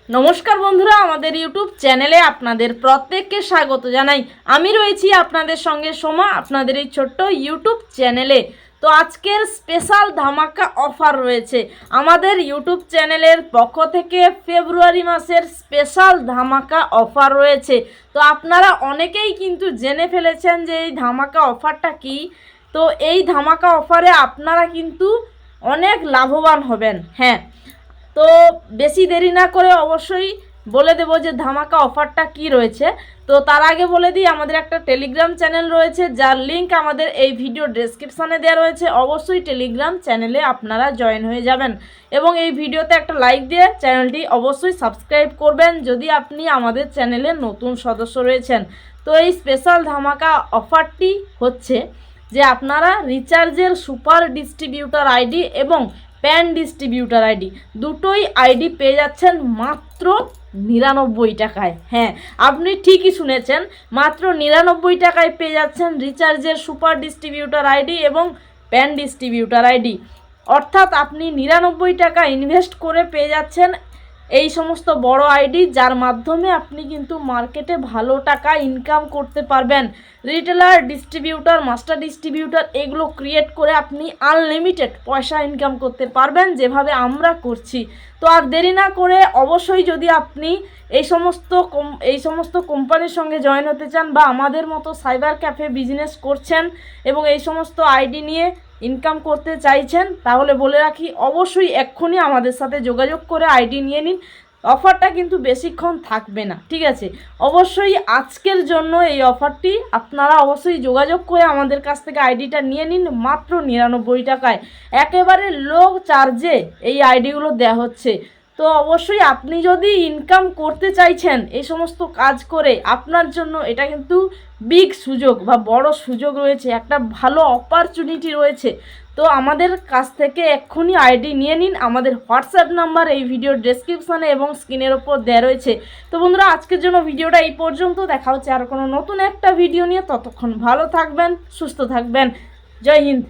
নমস্কার বন্ধুরা, আমাদের ইউটিউব চ্যানেলে আপনাদের প্রত্যেককে স্বাগত জানাই। আমি রয়েছি আপনাদের সঙ্গে সোমা, আপনাদের এই ছোট্ট ইউটিউব চ্যানেলে। তো আজকের স্পেশাল ধামাকা অফার রয়েছে আমাদের ইউটিউব চ্যানেলের পক্ষ থেকে। ফেব্রুয়ারি মাসের স্পেশাল ধামাকা অফার রয়েছে। তো আপনারা অনেকেই কিন্তু জেনে ফেলেছেন যে এই ধামাকা অফারটা কি। তো এই ধামাকা অফারে আপনারা কিন্তু অনেক লাভবান হবেন। হ্যাঁ, তো বেশি দেরি না করে অবশ্যই বলে দেব যে ধামাকা অফারটা কি রয়েছে। তো তার আগে বলে দিই, আমাদের একটা টেলিগ্রাম চ্যানেল রয়েছে যার লিঙ্ক আমাদের এই ভিডিও ডেসক্রিপশানে দেওয়া রয়েছে। অবশ্যই টেলিগ্রাম চ্যানেলে আপনারা জয়েন হয়ে যাবেন এবং এই ভিডিওতে একটা লাইক দিয়ে চ্যানেলটি অবশ্যই সাবস্ক্রাইব করবেন যদি আপনি আমাদের চ্যানেলে নতুন সদস্য রয়েছেন। তো এই স্পেশাল ধামাকা অফারটি হচ্ছে যে আপনারা রিচার্জের সুপার ডিস্ট্রিবিউটার আইডি এবং প্যান ডিস্ট্রিবিউটার আইডি দুটোই আইডি পেয়ে যাচ্ছেন মাত্র 99 টাকায়। হ্যাঁ, আপনি ঠিকই শুনেছেন, মাত্র 99 টাকায় পেয়ে যাচ্ছেন রিচার্জের সুপার ডিস্ট্রিবিউটার আইডি এবং প্যান ডিস্ট্রিবিউটার আইডি। অর্থাৎ আপনি 99 টাকা ইনভেস্ট করে পেয়ে যাচ্ছেন এই সমস্ত বড় আইডি, যার মাধ্যমে আপনি কিন্তু মার্কেটে ভালো টাকা ইনকাম করতে পারবেন। রিটেলার, ডিস্ট্রিবিউটার, মাস্টার ডিস্ট্রিবিউটার এগুলো ক্রিয়েট করে আপনি আনলিমিটেড পয়সা ইনকাম করতে পারবেন, যেভাবে আমরা করছি। তো আর দেরি না করে অবশ্যই যদি আপনি এই সমস্ত কোম্পানির সঙ্গে জয়েন হতে চান বা আমাদের মতো সাইবার ক্যাফে বিজনেস করছেন এবং এই সমস্ত আইডি নিয়ে ইনকাম করতে চাইছেন, তাহলে বলে রাখি অবশ্যই এক্ষুনি আমাদের সাথে যোগাযোগ করে আইডি নিয়ে নিন। অফারটা কিন্তু বেশিক্ষণ থাকবে না, ঠিক আছে? অবশ্যই আজকের জন্য এই অফারটি আপনারা অবশ্যই যোগাযোগ করে আমাদের কাছ থেকে আইডিটা নিয়ে নিন মাত্র 99 টাকায়। একেবারে লো চার্জে এই আইডিগুলো দেওয়া হচ্ছে। তো অবশ্যই আপনি যদি ইনকাম করতে চাইছেন এই সমস্ত কাজ করে, আপনার জন্য এটা কিন্তু বিগ সুযোগ বা বড় সুযোগ রয়েছে, একটা ভালো অপরচুনিটি রয়েছে। তো আমাদের কাছ থেকে এক্ষুনি আইডি নিয়ে নিন। আমাদের হোয়াটসঅ্যাপ নাম্বার এই ভিডিওর ডেসক্রিপশানে এবং স্ক্রিনের ওপর দেওয়া রয়েছে। তো বন্ধুরা, আজকের জন্য ভিডিওটা এই পর্যন্ত। দেখা হচ্ছে আর কোনো নতুন একটা ভিডিও নিয়ে। ততক্ষণ ভালো থাকবেন, সুস্থ থাকবেন। জয় হিন্দ।